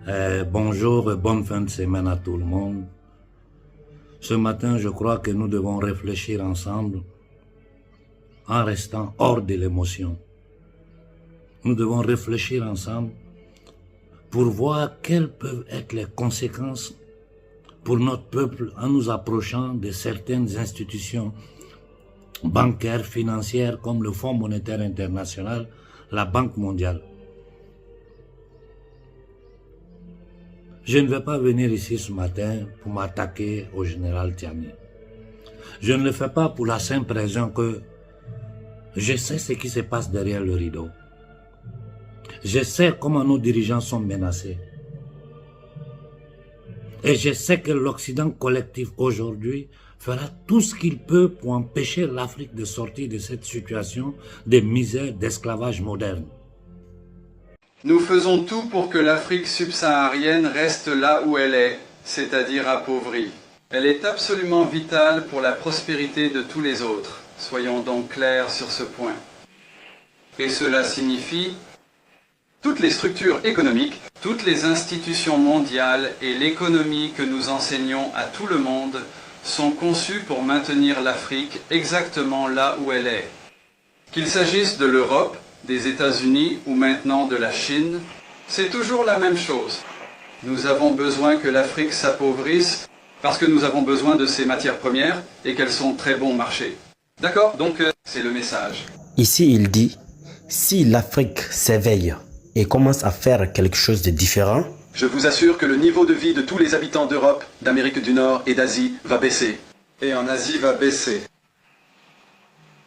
Bonjour et bonne fin de semaine à tout le monde. Ce matin, je crois que nous devons réfléchir ensemble en restant hors de l'émotion. Nous devons réfléchir ensemble pour voir quelles peuvent être les conséquences pour notre peuple en nous approchant de certaines institutions bancaires, financières comme le Fonds monétaire international, la Banque mondiale. Je ne vais pas venir ici ce matin pour m'attaquer au général Tiani. Je ne le fais pas pour la simple raison que je sais ce qui se passe derrière le rideau. Je sais comment nos dirigeants sont menacés. Et je sais que l'Occident collectif aujourd'hui fera tout ce qu'il peut pour empêcher l'Afrique de sortir de cette situation de misère, d'esclavage moderne. Nous faisons tout pour que l'Afrique subsaharienne reste là où elle est, c'est-à-dire appauvrie. Elle est absolument vitale pour la prospérité de tous les autres. Soyons donc clairs sur ce point. Et cela signifie toutes les structures économiques, toutes les institutions mondiales et l'économie que nous enseignons à tout le monde sont conçues pour maintenir l'Afrique exactement là où elle est. Qu'il s'agisse de l'Europe, des États-Unis ou maintenant de la Chine, c'est toujours la même chose. Nous avons besoin que l'Afrique s'appauvrisse parce que nous avons besoin de ses matières premières et qu'elles sont très bon marché. D'accord? Donc c'est le message. Ici il dit, si l'Afrique s'éveille et commence à faire quelque chose de différent, je vous assure que le niveau de vie de tous les habitants d'Europe, d'Amérique du Nord et d'Asie va baisser. Et en Asie va baisser.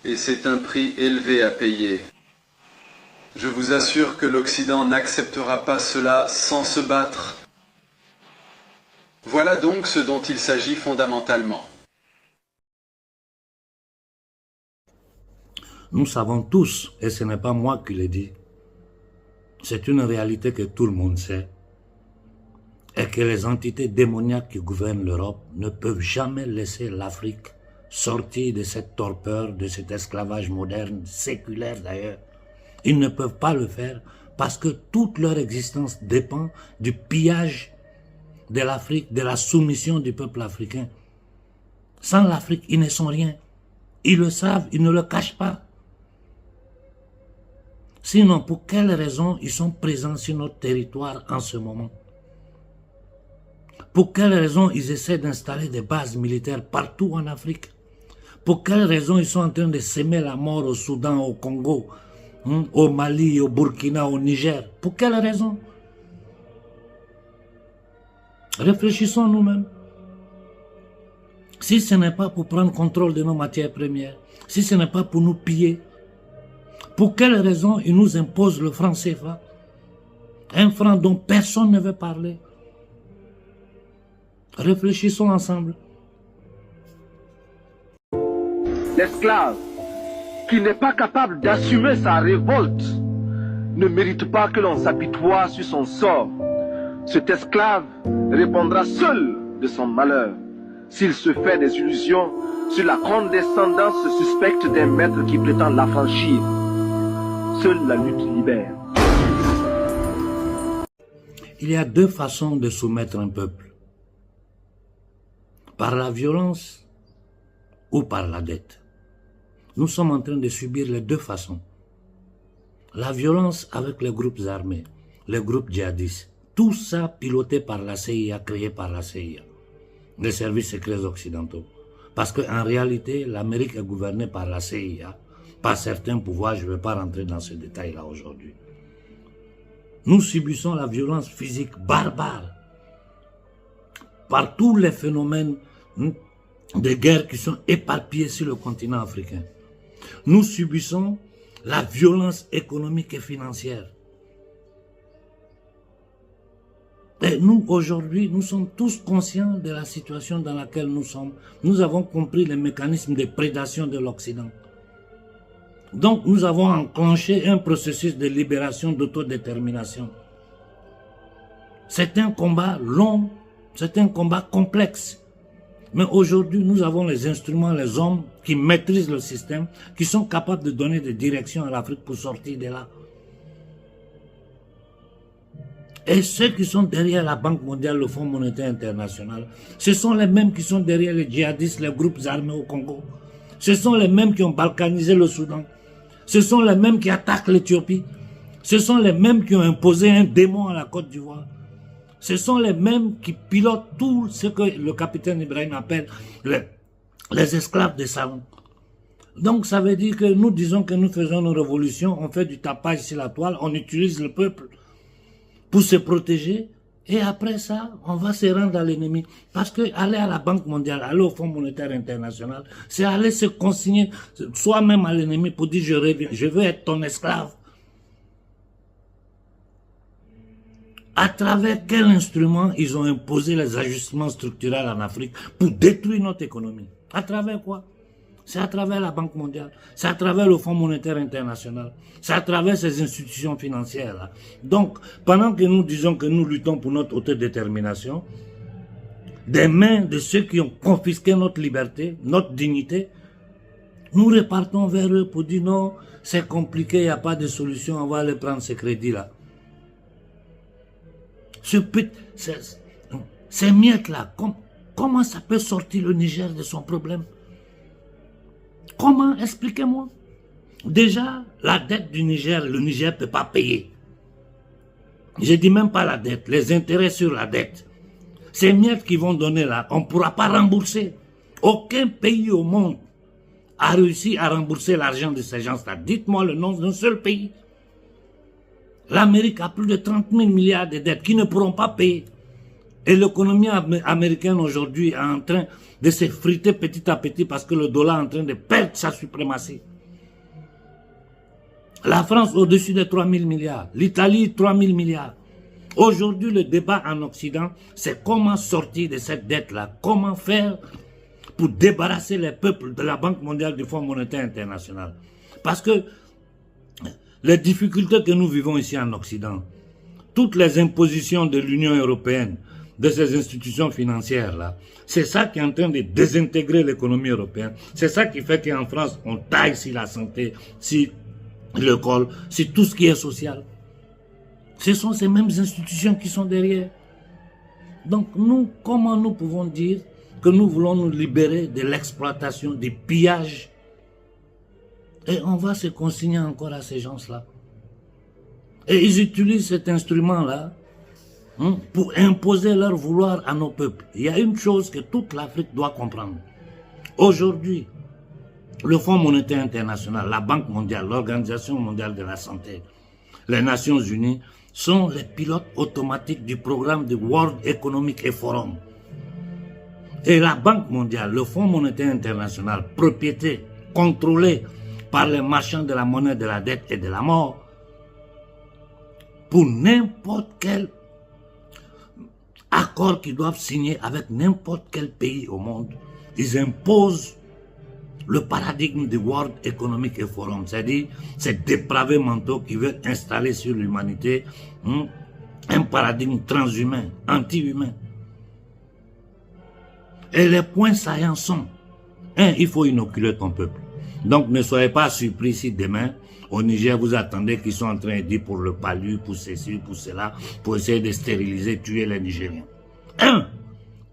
Et c'est un prix élevé à payer. Je vous assure que l'Occident n'acceptera pas cela sans se battre. Voilà donc ce dont il s'agit fondamentalement. Nous savons tous, et ce n'est pas moi qui le dis, c'est une réalité que tout le monde sait, et que les entités démoniaques qui gouvernent l'Europe ne peuvent jamais laisser l'Afrique sortir de cette torpeur, de cet esclavage moderne, séculaire d'ailleurs. Ils ne peuvent pas le faire parce que toute leur existence dépend du pillage de l'Afrique, de la soumission du peuple africain. Sans l'Afrique, ils ne sont rien. Ils le savent, ils ne le cachent pas. Sinon, pour quelles raisons ils sont présents sur notre territoire en ce moment? Pour quelles raisons ils essaient d'installer des bases militaires partout en Afrique? Pour quelles raisons ils sont en train de s'aimer la mort au Soudan, au Congo, au Mali, au Burkina, au Niger? Pour quelles raisons? Réfléchissons nous-mêmes. Si ce n'est pas pour prendre contrôle de nos matières premières, si ce n'est pas pour nous piller, pour quelles raisons ils nous imposent le franc CFA? Un franc dont personne ne veut parler. Réfléchissons ensemble. L'esclave qui n'est pas capable d'assumer sa révolte ne mérite pas que l'on s'apitoie sur son sort. Cet esclave répondra seul de son malheur s'il se fait des illusions sur la condescendance suspecte d'un maître qui prétend l'affranchir. Seule la lutte libère. Il y a deux façons de soumettre un peuple. Par la violence ou par la dette. Nous sommes en train de subir les deux façons. La violence avec les groupes armés, les groupes djihadistes, tout ça piloté par la CIA, créé par la CIA, les services secrets occidentaux. Parce qu'en réalité, l'Amérique est gouvernée par la CIA, par certains pouvoirs, je ne vais pas rentrer dans ce détail-là aujourd'hui. Nous subissons la violence physique barbare par tous les phénomènes de guerre qui sont éparpillés sur le continent africain. Nous subissons la violence économique et financière. Et nous, aujourd'hui, nous sommes tous conscients de la situation dans laquelle nous sommes. Nous avons compris les mécanismes de prédation de l'Occident. Donc, nous avons enclenché un processus de libération, d'autodétermination. C'est un combat long, c'est un combat complexe. Mais aujourd'hui, nous avons les instruments, les hommes qui maîtrisent le système, qui sont capables de donner des directions à l'Afrique pour sortir de là. Et ceux qui sont derrière la Banque mondiale, le Fonds monétaire international, ce sont les mêmes qui sont derrière les djihadistes, les groupes armés au Congo. Ce sont les mêmes qui ont balkanisé le Soudan. Ce sont les mêmes qui attaquent l'Éthiopie. Ce sont les mêmes qui ont imposé un démon à la Côte d'Ivoire. Ce sont les mêmes qui pilotent tout ce que le capitaine Ibrahim appelle les esclaves des salons. Donc ça veut dire que nous disons que nous faisons une révolution, on fait du tapage sur la toile, on utilise le peuple pour se protéger, et après ça, on va se rendre à l'ennemi. Parce que aller à la Banque mondiale, aller au Fonds monétaire international, c'est aller se consigner soi-même à l'ennemi pour dire je veux être ton esclave. À travers quel instrument ils ont imposé les ajustements structurels en Afrique pour détruire notre économie? À travers quoi? C'est à travers la Banque mondiale, c'est à travers le Fonds monétaire international, c'est à travers ces institutions financières-là. Donc, pendant que nous disons que nous luttons pour notre autodétermination, des mains de ceux qui ont confisqué notre liberté, notre dignité, nous repartons vers eux pour dire non, c'est compliqué, il n'y a pas de solution, on va aller prendre ces crédits-là. Ces miettes-là, comment ça peut sortir le Niger de son problème? Comment? Expliquez-moi. Déjà, la dette du Niger, le Niger ne peut pas payer. Je ne dis même pas la dette, les intérêts sur la dette. Ces miettes qui vont donner là, on ne pourra pas rembourser. Aucun pays au monde a réussi à rembourser l'argent de ces gens-là. Dites-moi le nom d'un seul pays. L'Amérique a plus de 30 000 milliards de dettes qui ne pourront pas payer. Et l'économie américaine aujourd'hui est en train de s'effriter petit à petit parce que le dollar est en train de perdre sa suprématie. La France au-dessus de 3 000 milliards. L'Italie 3 000 milliards. Aujourd'hui, le débat en Occident, c'est comment sortir de cette dette-là. Comment faire pour débarrasser les peuples de la Banque mondiale, du Fonds monétaire international. Parce que les difficultés que nous vivons ici en Occident, toutes les impositions de l'Union européenne, de ces institutions financières-là, c'est ça qui est en train de désintégrer l'économie européenne. C'est ça qui fait qu'en France, on taille sur la santé, sur l'école, sur tout ce qui est social. Ce sont ces mêmes institutions qui sont derrière. Donc nous, comment nous pouvons dire que nous voulons nous libérer de l'exploitation, des pillages, et on va se consigner encore à ces gens-là. Et ils utilisent cet instrument-là pour imposer leur vouloir à nos peuples. Il y a une chose que toute l'Afrique doit comprendre. Aujourd'hui, le Fonds monétaire international, la Banque mondiale, l'Organisation mondiale de la santé, les Nations unies sont les pilotes automatiques du programme du World Economic Forum. Et la Banque mondiale, le Fonds monétaire international, propriété, contrôlée par les marchands de la monnaie, de la dette et de la mort, pour n'importe quel accord qu'ils doivent signer avec n'importe quel pays au monde, ils imposent le paradigme du World Economic Forum, c'est-à-dire ces dépravés mentaux qui veulent installer sur l'humanité un paradigme transhumain, anti-humain. Et les points saillants sont, il faut inoculer ton peuple. Donc ne soyez pas surpris si demain, au Niger, vous attendez qu'ils sont en train de dire pour le palu, pour ceci, pour cela, pour essayer de stériliser, tuer les Nigériens.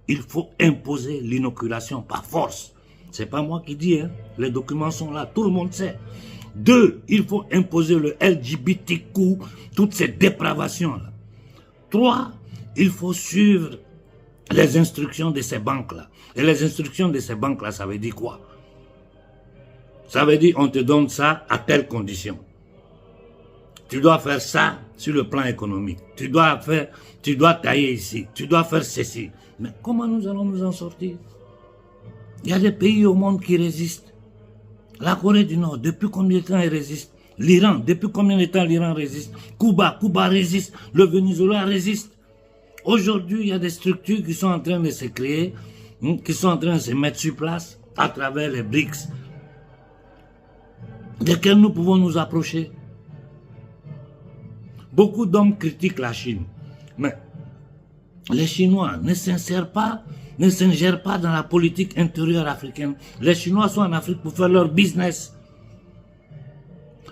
Il faut imposer l'inoculation par force. C'est pas moi qui dis, les documents sont là, tout le monde sait. 2, il faut imposer le LGBTQ, toutes ces dépravations-là. 3, il faut suivre les instructions de ces banques-là. Et les instructions de ces banques-là, ça veut dire quoi? Ça veut dire on te donne ça à telle condition. Tu dois faire ça sur le plan économique. Tu dois tailler ici. Tu dois faire ceci. Mais comment nous allons nous en sortir? Il y a des pays au monde qui résistent. La Corée du Nord, depuis combien de temps elle résiste? L'Iran, depuis combien de temps l'Iran résiste? Cuba résiste. Le Venezuela résiste. Aujourd'hui, il y a des structures qui sont en train de se créer, qui sont en train de se mettre sur place à travers les BRICS, desquels nous pouvons nous approcher. Beaucoup d'hommes critiquent la Chine, mais les Chinois ne s'ingèrent pas dans la politique intérieure africaine. Les Chinois sont en Afrique pour faire leur business,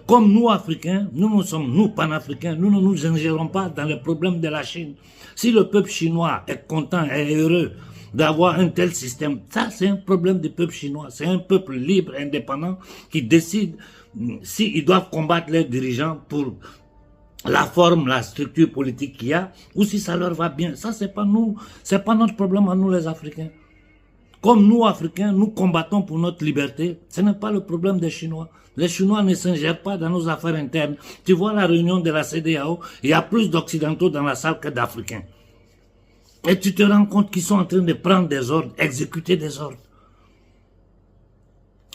Comme nous, Africains, nous sommes, nous, panafricains, nous ne nous ingérons pas dans les problèmes de la Chine. Si le peuple chinois est content et heureux d'avoir un tel système, ça c'est un problème du peuple chinois. C'est un peuple libre, indépendant, qui décide s'ils doivent combattre les dirigeants pour la forme, la structure politique qu'il y a, ou si ça leur va bien. Ça, c'est pas nous, c'est pas notre problème à nous les Africains. Comme nous, Africains, nous combattons pour notre liberté, ce n'est pas le problème des Chinois. Les Chinois ne s'ingèrent pas dans nos affaires internes. Tu vois la réunion de la CEDEAO, il y a plus d'Occidentaux dans la salle que d'Africains. Et tu te rends compte qu'ils sont en train de prendre des ordres, exécuter des ordres.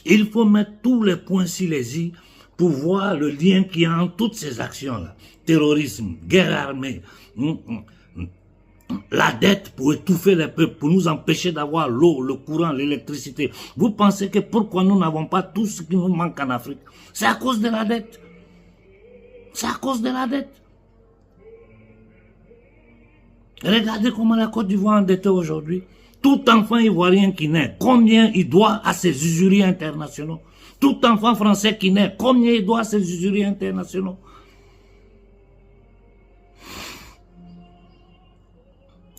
Il faut mettre tous les points sur les i pour voir le lien qu'il y a entre toutes ces actions-là. Terrorisme, guerre armée, la dette pour étouffer les peuples, pour nous empêcher d'avoir l'eau, le courant, l'électricité. Vous pensez que pourquoi nous n'avons pas tout ce qui nous manque en Afrique? C'est à cause de la dette. C'est à cause de la dette. Regardez comment la Côte d'Ivoire est endettée aujourd'hui. Tout enfant ivoirien qui naît, combien il doit à ses usuriers internationaux? Tout enfant français qui naît, combien il doit à ses usuriers internationaux?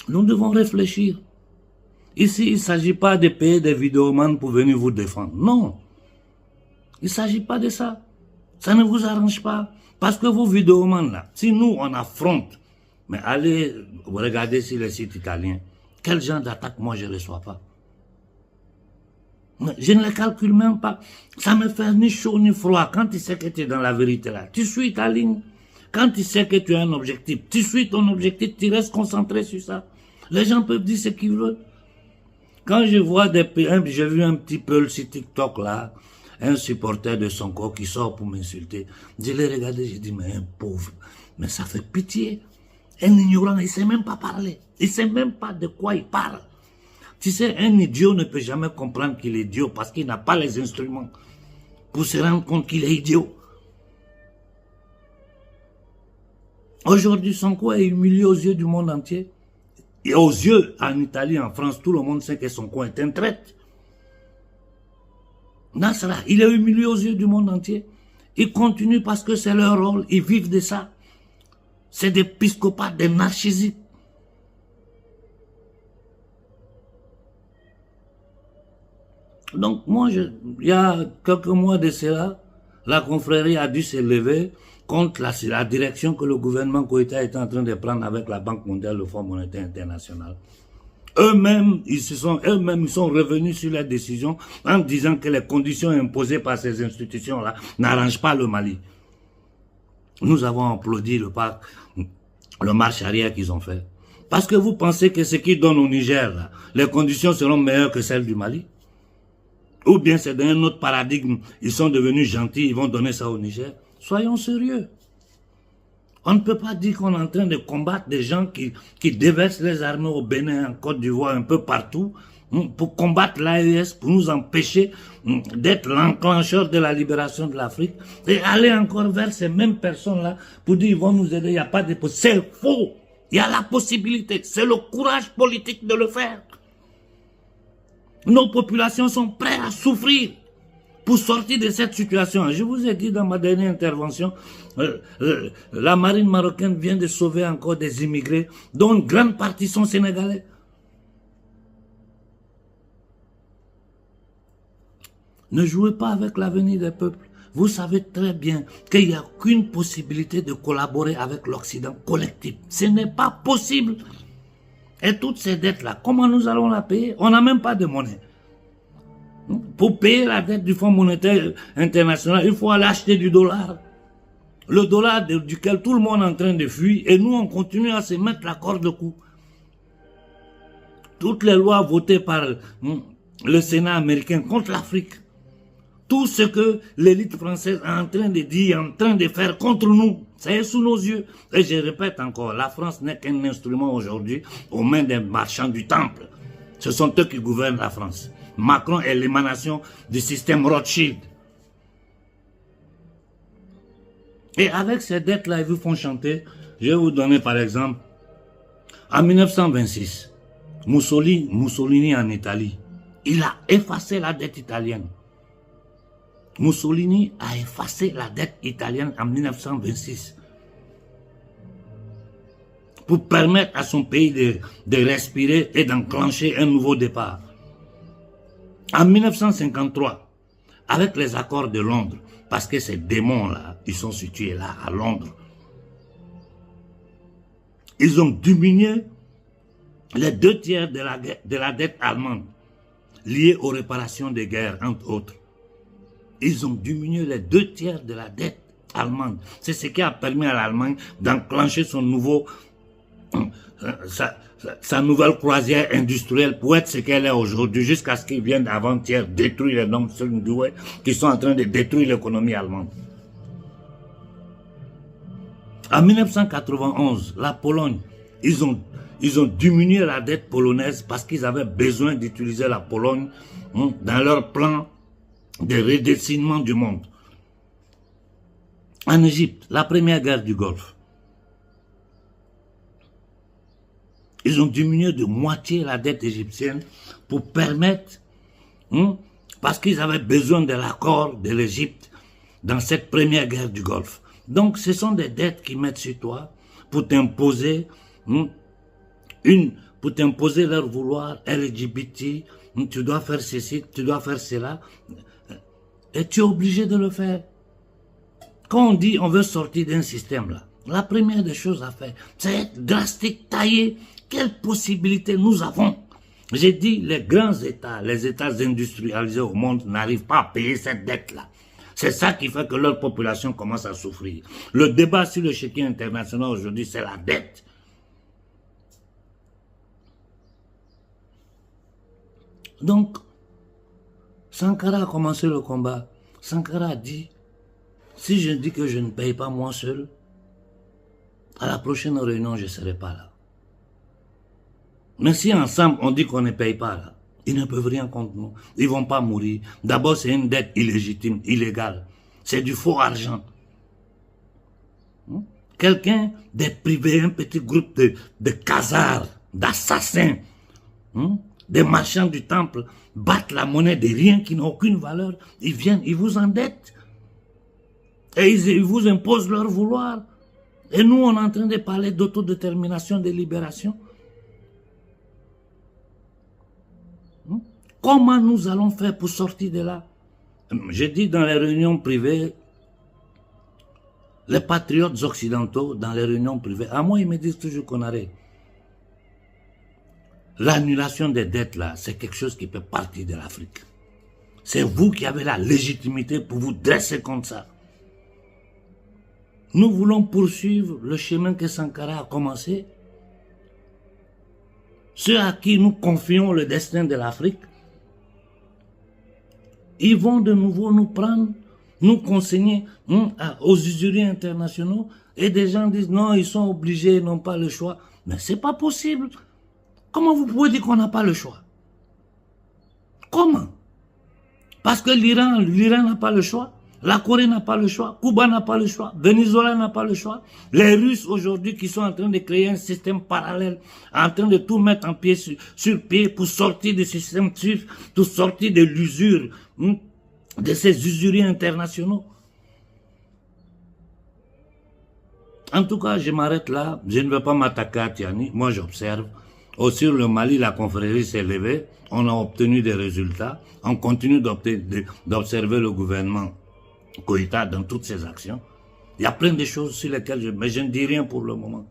Nous devons réfléchir. Ici, il ne s'agit pas de payer des vidéomans pour venir vous défendre. Non. Il ne s'agit pas de ça. Ça ne vous arrange pas. Parce que vos vidéomans là, si nous on affronte, mais allez regarder sur les sites italiens, quel genre d'attaque moi je ne reçois pas. Je ne les calcule même pas. Ça me fait ni chaud ni froid. Quand tu sais que tu es dans la vérité là, tu suis ta ligne. Quand tu sais que tu as un objectif, tu suis ton objectif, tu restes concentré sur ça. Les gens peuvent dire ce qu'ils veulent. Quand je vois j'ai vu un petit peu sur TikTok là, un supporter de Sonko qui sort pour m'insulter. Je l'ai regardé, j'ai dit, mais un pauvre, mais ça fait pitié. Un ignorant, il ne sait même pas parler. Il ne sait même pas de quoi il parle. Tu sais, un idiot ne peut jamais comprendre qu'il est idiot parce qu'il n'a pas les instruments pour se rendre compte qu'il est idiot. Aujourd'hui, Sonko est humilié aux yeux du monde entier. Et aux yeux, en Italie, en France, tout le monde sait que Sonko est un traître. Nasra, il est humilié aux yeux du monde entier. Ils continuent parce que c'est leur rôle, ils vivent de ça. C'est des psychopathes, des narcissiques. Donc moi, il y a quelques mois de cela, la confrérie a dû se lever contre la direction que le gouvernement Koïta est en train de prendre avec la Banque mondiale, le Fonds monétaire international. Eux-mêmes, ils sont revenus sur la décision en disant que les conditions imposées par ces institutions-là n'arrangent pas le Mali. Nous avons applaudi le marche arrière qu'ils ont fait. Parce que vous pensez que ce qu'ils donnent au Niger, là, les conditions seront meilleures que celles du Mali? Ou bien c'est dans un autre paradigme, ils sont devenus gentils, ils vont donner ça au Niger? Soyons sérieux. On ne peut pas dire qu'on est en train de combattre des gens qui déversent les armées au Bénin, en Côte d'Ivoire, un peu partout, pour combattre l'AES, pour nous empêcher d'être l'enclencheur de la libération de l'Afrique, et aller encore vers ces mêmes personnes-là pour dire ils vont nous aider, il n'y a pas de possibilité. C'est faux. Il y a la possibilité. C'est le courage politique de le faire. Nos populations sont prêtes à souffrir pour sortir de cette situation. Je vous ai dit dans ma dernière intervention, la marine marocaine vient de sauver encore des immigrés, dont une grande partie sont sénégalais. Ne jouez pas avec l'avenir des peuples. Vous savez très bien qu'il n'y a qu'une possibilité de collaborer avec l'Occident collectif. Ce n'est pas possible. Et toutes ces dettes-là, comment nous allons la payer? On n'a même pas de monnaie. Pour payer la dette du Fonds monétaire international, il faut aller acheter du dollar. Le dollar duquel tout le monde est en train de fuir, et nous on continue à se mettre la corde au cou. Toutes les lois votées par le Sénat américain contre l'Afrique, tout ce que l'élite française est en train de dire, en train de faire contre nous, c'est sous nos yeux. Et je répète encore, la France n'est qu'un instrument aujourd'hui aux mains des marchands du temple. Ce sont eux qui gouvernent la France. Macron est l'émanation du système Rothschild. Et avec ces dettes-là, ils vous font chanter. Je vais vous donner par exemple, en 1926, Mussolini en Italie, il a effacé la dette italienne. Mussolini a effacé la dette italienne en 1926 pour permettre à son pays de respirer et d'enclencher un nouveau départ. En 1953, avec les accords de Londres, parce que ces démons-là, ils sont situés là, à Londres, ils ont diminué les 2/3 de la dette allemande liée aux réparations des guerres, entre autres. Ils ont diminué les 2/3 de la dette allemande. C'est ce qui a permis à l'Allemagne d'enclencher son nouveau, sa nouvelle croisière industrielle pour être ce qu'elle est aujourd'hui, jusqu'à ce qu'ils viennent avant-hier détruire les normes qui sont en train de détruire l'économie allemande. En 1991, la Pologne, ils ont diminué la dette polonaise parce qu'ils avaient besoin d'utiliser la Pologne dans leur plan de redessinement du monde. En Égypte, la première guerre du Golfe, ils ont diminué de moitié la dette égyptienne pour permettre, parce qu'ils avaient besoin de l'accord de l'Égypte dans cette première guerre du Golfe. Donc ce sont des dettes qui mettent sur toi pour t'imposer pour t'imposer leur vouloir LGBT, tu dois faire ceci, tu dois faire cela, et tu es obligé de le faire. Quand on dit on veut sortir d'un système là, la première des choses à faire, c'est être drastique, tailler. Quelles possibilités nous avons? J'ai dit, les grands États, les États industrialisés au monde n'arrivent pas à payer cette dette-là. C'est ça qui fait que leur population commence à souffrir. Le débat sur le chéquier international aujourd'hui, c'est la dette. Donc, Sankara a commencé le combat. Sankara a dit, si je dis que je ne paye pas moi seul, à la prochaine réunion, je ne serai pas là. Mais si ensemble on dit qu'on ne paye pas là, ils ne peuvent rien contre nous. Ils ne vont pas mourir. D'abord, c'est une dette illégitime, illégale. C'est du faux argent. Quelqu'un des privés, un petit groupe de casards, d'assassins, des marchands du temple, battent la monnaie de rien qui n'a aucune valeur. Ils viennent, ils vous endettent. Et ils vous imposent leur vouloir. Et nous, on est en train de parler d'autodétermination, de libération. Comment nous allons faire pour sortir de là? J'ai dit dans les réunions privées, les patriotes occidentaux, dans les réunions privées, à moi, ils me disent toujours qu'on arrête. L'annulation des dettes, là, c'est quelque chose qui peut partir de l'Afrique. C'est vous qui avez la légitimité pour vous dresser contre ça. Nous voulons poursuivre le chemin que Sankara a commencé. Ceux à qui nous confions le destin de l'Afrique, ils vont de nouveau nous prendre, nous consigner aux usuriers internationaux, et des gens disent non, ils sont obligés, ils n'ont pas le choix. Mais c'est pas possible. Comment vous pouvez dire qu'on n'a pas le choix? Comment? Parce que l'Iran n'a pas le choix, la Corée n'a pas le choix, Cuba n'a pas le choix, Venezuela n'a pas le choix. Les Russes aujourd'hui qui sont en train de créer un système parallèle, en train de tout mettre en pied sur pied pour sortir de ce système suisse, pour sortir de l'usure, de ces usuriers internationaux. En tout cas, je m'arrête là. Je ne vais pas m'attaquer à Tiani. Moi, j'observe. Sur le Mali, la confrérie s'est levée. On a obtenu des résultats. On continue d'observer le gouvernement Koïta dans toutes ses actions. Il y a plein de choses sur lesquelles mais je ne dis rien pour le moment.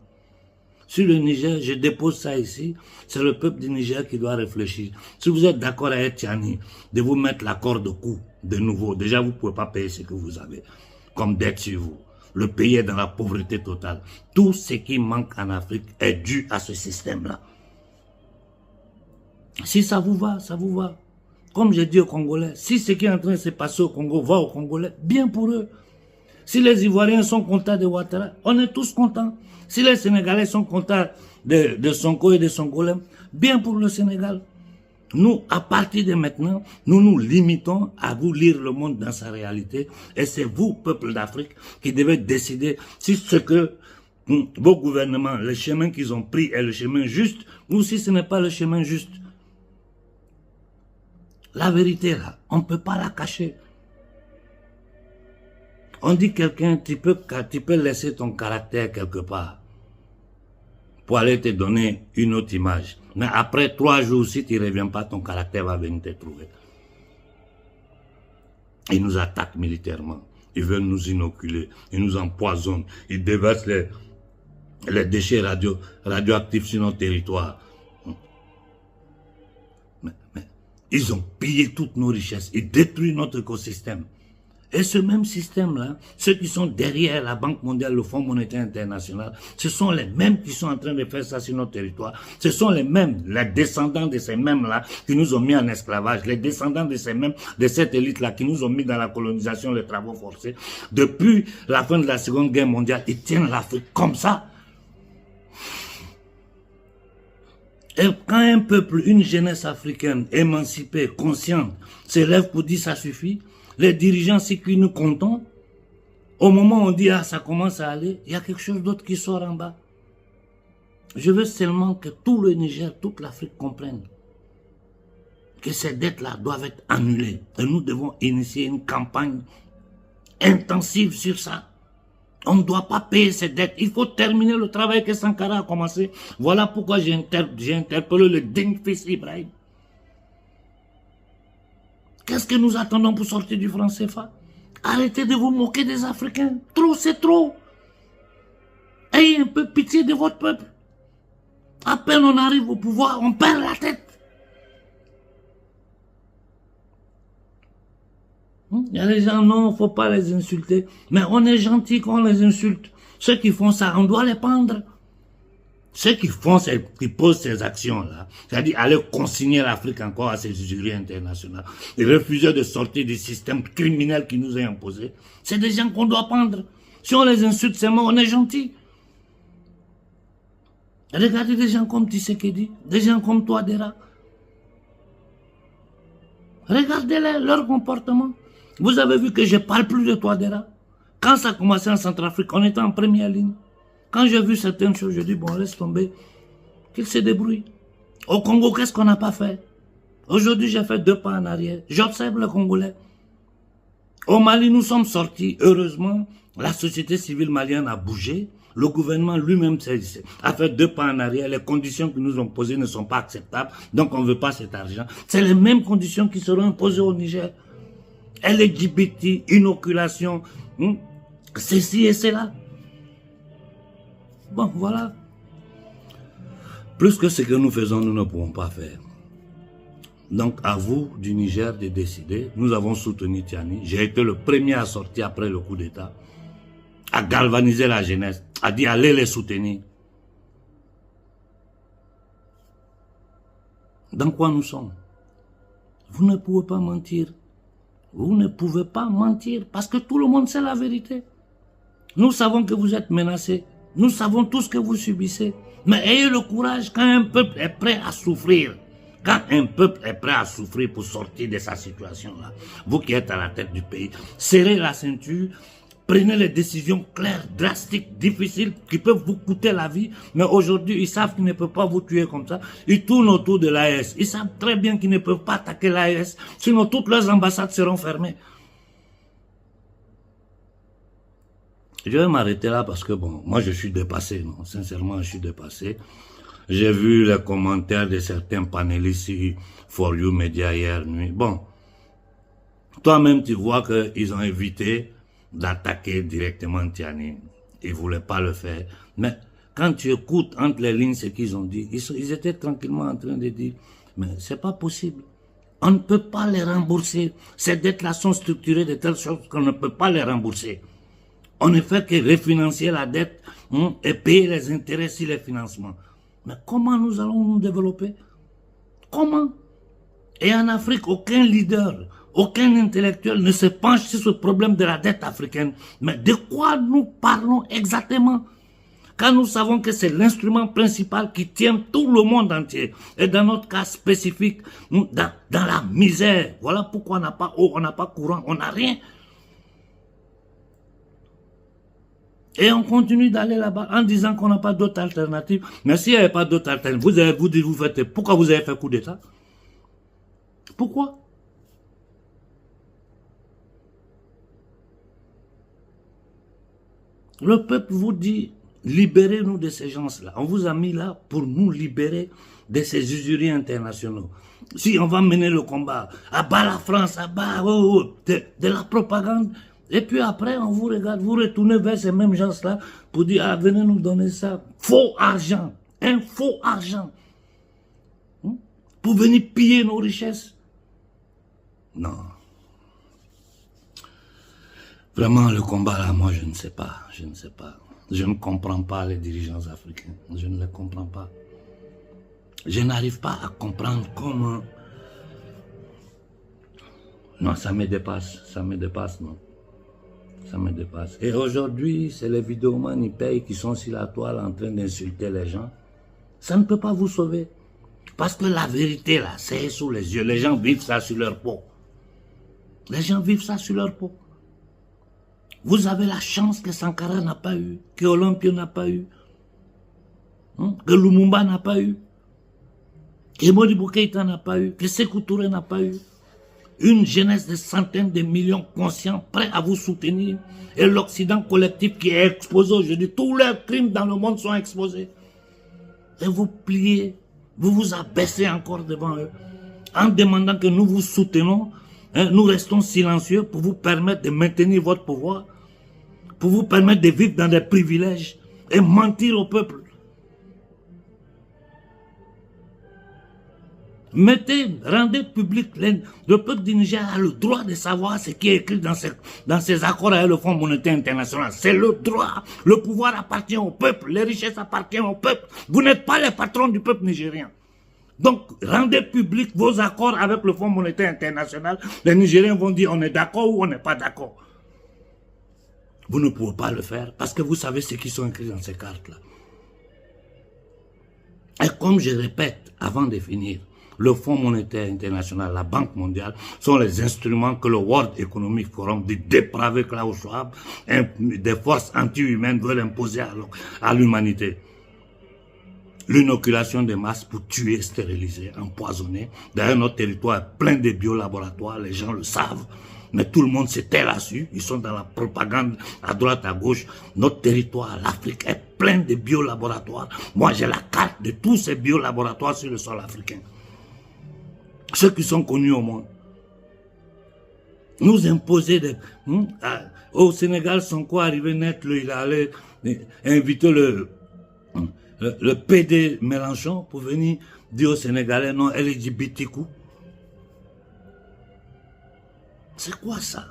Sur le Niger, je dépose ça ici. C'est le peuple du Niger qui doit réfléchir. Si vous êtes d'accord avec Tiani de vous mettre la corde au cou de nouveau, déjà vous ne pouvez pas payer ce que vous avez comme dette sur vous. Le pays est dans la pauvreté totale. Tout ce qui manque en Afrique est dû à ce système-là. Si ça vous va, ça vous va. Comme j'ai dit aux Congolais, si ce qui est en train de se passer au Congo va aux Congolais, bien pour eux. Si les Ivoiriens sont contents de Ouattara, on est tous contents. Si les Sénégalais sont contents de Sonko et de Songolem, bien pour le Sénégal. Nous, à partir de maintenant, nous nous limitons à vous lire le monde dans sa réalité. Et c'est vous, peuple d'Afrique, qui devez décider si ce que vos gouvernements, le chemin qu'ils ont pris est le chemin juste, ou si ce n'est pas le chemin juste. La vérité, là, on ne peut pas la cacher. On dit quelqu'un, tu peux laisser ton caractère quelque part pour aller te donner une autre image. Mais après 3 jours, si tu ne reviens pas, ton caractère va venir te trouver. Ils nous attaquent militairement. Ils veulent nous inoculer. Ils nous empoisonnent. Ils déversent les déchets radioactifs sur notre territoire. Mais ils ont pillé toutes nos richesses. Ils détruisent notre écosystème. Et ce même système-là, ceux qui sont derrière la Banque mondiale, le Fonds monétaire international, ce sont les mêmes qui sont en train de faire ça sur notre territoire. Ce sont les mêmes, les descendants de ces mêmes-là qui nous ont mis en esclavage, les descendants de ces mêmes, de cette élite-là qui nous ont mis dans la colonisation, les travaux forcés. Depuis la fin de la Seconde Guerre mondiale, ils tiennent l'Afrique comme ça. Et quand un peuple, une jeunesse africaine émancipée, consciente, s'élève pour dire ça suffit, les dirigeants, c'est qui nous comptons, au moment où on dit, ah, ça commence à aller, il y a quelque chose d'autre qui sort en bas. Je veux seulement que tout le Niger, toute l'Afrique comprenne que ces dettes-là doivent être annulées. Et nous devons initier une campagne intensive sur ça. On ne doit pas payer ces dettes. Il faut terminer le travail que Sankara a commencé. Voilà pourquoi j'ai interpellé le digne fils Ibrahim. Qu'est-ce que nous attendons pour sortir du franc CFA? Arrêtez de vous moquer des Africains. Trop, c'est trop. Ayez un peu pitié de votre peuple. À peine on arrive au pouvoir, on perd la tête. Il y a des gens, non, il ne faut pas les insulter. Mais on est gentil quand on les insulte. Ceux qui font ça, on doit les pendre. Ceux qui font, qui posent ces actions-là, c'est-à-dire aller consigner l'Afrique encore à ces jurys internationaux, et refuser de sortir du système criminel qui nous est imposé, c'est des gens qu'on doit pendre. Si on les insulte seulement, on est gentil. Regardez des gens comme Tshisekedi, des gens comme Touadéra. Regardez-les, leur comportement. Vous avez vu que je ne parle plus de Touadéra. Quand ça a commencé en Centrafrique, on était en première ligne. Quand j'ai vu certaines choses, je dis, bon, laisse tomber, qu'il se débrouille. Au Congo, qu'est-ce qu'on n'a pas fait? Aujourd'hui, j'ai fait 2 pas en arrière. J'observe le Congolais. Au Mali, nous sommes sortis. Heureusement, la société civile malienne a bougé. Le gouvernement lui-même a fait 2 pas en arrière. Les conditions que nous ont posées ne sont pas acceptables. Donc, on ne veut pas cet argent. C'est les mêmes conditions qui seront imposées au Niger. LGBT, inoculation, ceci et cela. Bon, voilà. Plus que ce que nous faisons, nous ne pouvons pas faire. Donc, à vous, du Niger, de décider. Nous avons soutenu Tiani. J'ai été le premier à sortir après le coup d'État, à galvaniser la jeunesse, à dire allez les soutenir. Dans quoi nous sommes? Vous ne pouvez pas mentir. Vous ne pouvez pas mentir parce que tout le monde sait la vérité. Nous savons que vous êtes menacés. Nous savons tout ce que vous subissez. Mais ayez le courage quand un peuple est prêt à souffrir. Quand un peuple est prêt à souffrir pour sortir de sa situation-là. Vous qui êtes à la tête du pays, serrez la ceinture, prenez les décisions claires, drastiques, difficiles, qui peuvent vous coûter la vie. Mais aujourd'hui, ils savent qu'ils ne peuvent pas vous tuer comme ça. Ils tournent autour de l'AES. Ils savent très bien qu'ils ne peuvent pas attaquer l'AES. Sinon, toutes leurs ambassades seront fermées. Je vais m'arrêter là parce que, bon, moi je suis dépassé, non, sincèrement je suis dépassé. J'ai vu les commentaires de certains panélistes sur For You Media hier nuit. Bon, toi-même tu vois qu'ils ont évité d'attaquer directement Tiani. Ils ne voulaient pas le faire. Mais quand tu écoutes entre les lignes ce qu'ils ont dit, ils étaient tranquillement en train de dire, mais c'est pas possible. On ne peut pas les rembourser. Ces dettes-là sont structurées de telle sorte qu'on ne peut pas les rembourser. On ne fait que refinancer la dette et payer les intérêts sur les financements. Mais comment nous allons nous développer? Comment? Et en Afrique, aucun leader, aucun intellectuel ne se penche sur ce problème de la dette africaine. Mais de quoi nous parlons exactement? Quand nous savons que c'est l'instrument principal qui tient tout le monde entier. Et dans notre cas spécifique, dans la misère. Voilà pourquoi on n'a pas eau, on n'a pas courant, on n'a rien. Et on continue d'aller là-bas en disant qu'on n'a pas d'autre alternative. Mais s'il n'y avait pas d'autre alternative, pourquoi vous avez fait coup d'État? Pourquoi? Le peuple vous dit, libérez-nous de ces gens-là. On vous a mis là pour nous libérer de ces usuriers internationaux. Si on va mener le combat, à bas la France, à bas de la propagande, et puis après on vous regarde, vous retournez vers ces mêmes gens-là pour dire, ah, venez nous donner ça. Faux argent, un faux argent. Pour venir piller nos richesses. Non. Vraiment, le combat là, moi je ne sais pas, je ne sais pas. Je ne comprends pas les dirigeants africains, je ne les comprends pas. Je n'arrive pas à comprendre comment... Non, ça me dépasse, non. Ça me dépasse. Et aujourd'hui, c'est les vidéomans, ils payent, qui sont sur la toile en train d'insulter les gens. Ça ne peut pas vous sauver. Parce que la vérité, là, c'est sous les yeux. Les gens vivent ça sur leur peau. Les gens vivent ça sur leur peau. Vous avez la chance que Sankara n'a pas eu, que Olympio n'a pas eu, que Lumumba n'a pas eu, que Modibo Keïta n'a pas eu, que Sékou Touré n'a pas eu. Une jeunesse de centaines de millions conscients, prêts à vous soutenir. Et l'Occident collectif qui est exposé aujourd'hui, tous les crimes dans le monde sont exposés. Et vous pliez, vous vous abaissez encore devant eux, en demandant que nous vous soutenons, nous restons silencieux pour vous permettre de maintenir votre pouvoir, pour vous permettre de vivre dans des privilèges et mentir au peuple. Rendez public, le peuple du Niger a le droit de savoir ce qui est écrit dans ces accords avec le Fonds monétaire international. C'est le droit. Le pouvoir appartient au peuple, les richesses appartiennent au peuple. Vous n'êtes pas les patrons du peuple nigérien. Donc, rendez public vos accords avec le Fonds monétaire international. Les Nigériens vont dire on est d'accord ou on n'est pas d'accord. Vous ne pouvez pas le faire parce que vous savez ce qui sont écrits dans ces cartes-là. Et comme je répète avant de finir, le Fonds monétaire international, la Banque mondiale, sont les instruments que le World Economic Forum, du dépravé Klaus Schwab, des forces anti-humaines veulent imposer à l'humanité. L'inoculation des masses pour tuer, stériliser, empoisonner. D'ailleurs, notre territoire est plein de biolaboratoires, les gens le savent. Mais tout le monde se tait là-dessus. Ils sont dans la propagande à droite, à gauche. Notre territoire, l'Afrique, est plein de biolaboratoires. Moi, j'ai la carte de tous ces biolaboratoires sur le sol africain. Ceux qui sont connus au monde. Nous imposer des... au Sénégal, Sonko arrivé net, il allait inviter le PD Mélenchon pour venir dire aux Sénégalais non LGBTQ. C'est quoi ça?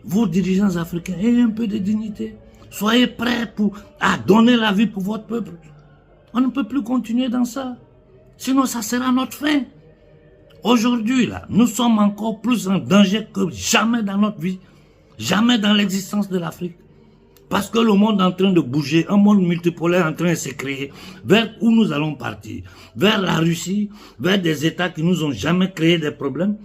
Vous, dirigeants africains, ayez un peu de dignité. Soyez prêts à donner la vie pour votre peuple. On ne peut plus continuer dans ça. Sinon, ça sera notre fin. Aujourd'hui, là, nous sommes encore plus en danger que jamais dans notre vie. Jamais dans l'existence de l'Afrique. Parce que le monde est en train de bouger, un monde multipolaire en train de se créer. Vers où nous allons partir? Vers la Russie, vers des États qui nous ont jamais créé des problèmes,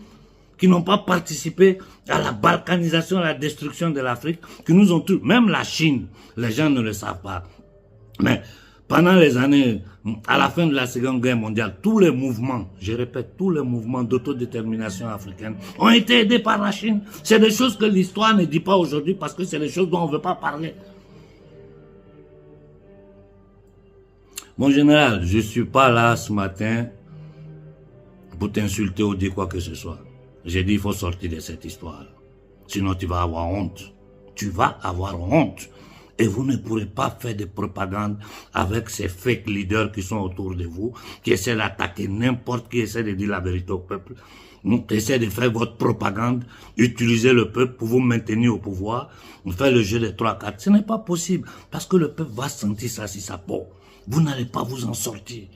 qui n'ont pas participé à la balkanisation, à la destruction de l'Afrique, qui nous ont tout. Même la Chine, les gens ne le savent pas. Mais pendant les années, à la fin de la Seconde Guerre mondiale, tous les mouvements, je répète, tous les mouvements d'autodétermination africaine ont été aidés par la Chine. C'est des choses que l'histoire ne dit pas aujourd'hui parce que c'est des choses dont on ne veut pas parler. Mon général, je ne suis pas là ce matin pour t'insulter ou dire quoi que ce soit. J'ai dit il faut sortir de cette histoire. Sinon tu vas avoir honte. Tu vas avoir honte. Et vous ne pourrez pas faire de propagande avec ces fake leaders qui sont autour de vous, qui essaient d'attaquer n'importe qui, essaie de dire la vérité au peuple, qui essaient de faire votre propagande, utiliser le peuple pour vous maintenir au pouvoir, faire le jeu des 3-4. Ce n'est pas possible, parce que le peuple va sentir ça sur sa peau. Vous n'allez pas vous en sortir.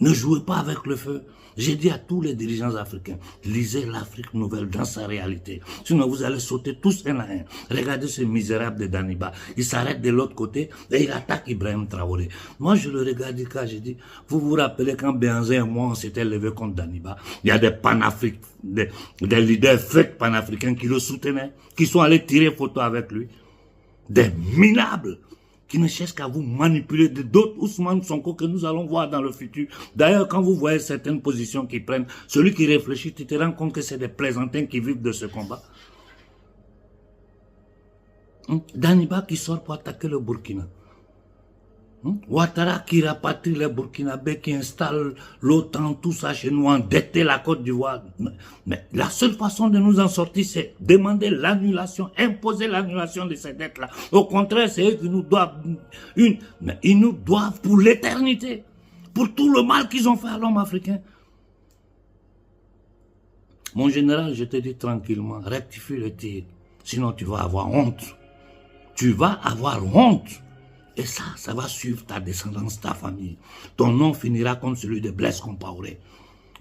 Ne jouez pas avec le feu. J'ai dit à tous les dirigeants africains, lisez l'Afrique nouvelle dans sa réalité. Sinon vous allez sauter tous un à un. Regardez ce misérable de Daniba. Il s'arrête de l'autre côté et il attaque Ibrahim Traoré. Moi je le regarde quand j'ai dit, vous vous rappelez quand Béhanzin et moi on s'était levé contre Daniba. Il y a des panafricains, des leaders fake panafricains qui le soutenaient, qui sont allés tirer photo avec lui. Des minables qui ne cherchent qu'à vous manipuler, d'autres Ousmane Sonko que nous allons voir dans le futur. D'ailleurs, quand vous voyez certaines positions qu'ils prennent, celui qui réfléchit, tu te rends compte que c'est des plaisantins qui vivent de ce combat. Daniba qui sort pour attaquer le Burkina. Ouattara qui rapatrie les Burkinabés, qui installe l'OTAN, tout ça chez nous, endetter la Côte d'Ivoire. Mais la seule façon de nous en sortir, c'est demander l'annulation, imposer l'annulation de ces dettes-là. Au contraire, c'est eux qui nous doivent mais ils nous doivent pour l'éternité, pour tout le mal qu'ils ont fait à l'homme africain. Mon général, je te dis tranquillement, rectifie le tir, sinon tu vas avoir honte. Tu vas avoir honte. Et ça va suivre ta descendance, ta famille. Ton nom finira comme celui de Blaise Compaoré.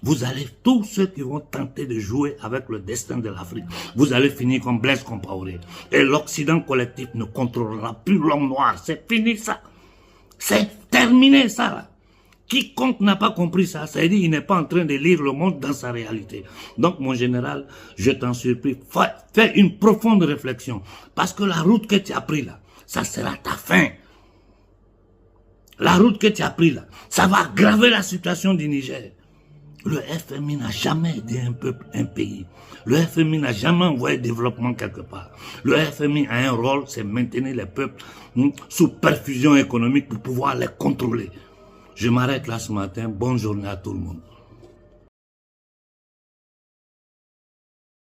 Vous allez, tous ceux qui vont tenter de jouer avec le destin de l'Afrique, vous allez finir comme Blaise Compaoré. Et l'Occident collectif ne contrôlera plus l'homme noir. C'est fini ça. C'est terminé ça là. Quiconque n'a pas compris ça, ça veut dire qu'il n'est pas en train de lire le monde dans sa réalité. Donc mon général, je t'en supplie, fais une profonde réflexion. Parce que la route que tu as prise là, ça sera ta fin. La route que tu as prise là, ça va aggraver la situation du Niger. Le FMI n'a jamais aidé un peuple, un pays. Le FMI n'a jamais envoyé développement quelque part. Le FMI a un rôle, c'est maintenir les peuples sous perfusion économique pour pouvoir les contrôler. Je m'arrête là ce matin. Bonne journée à tout le monde.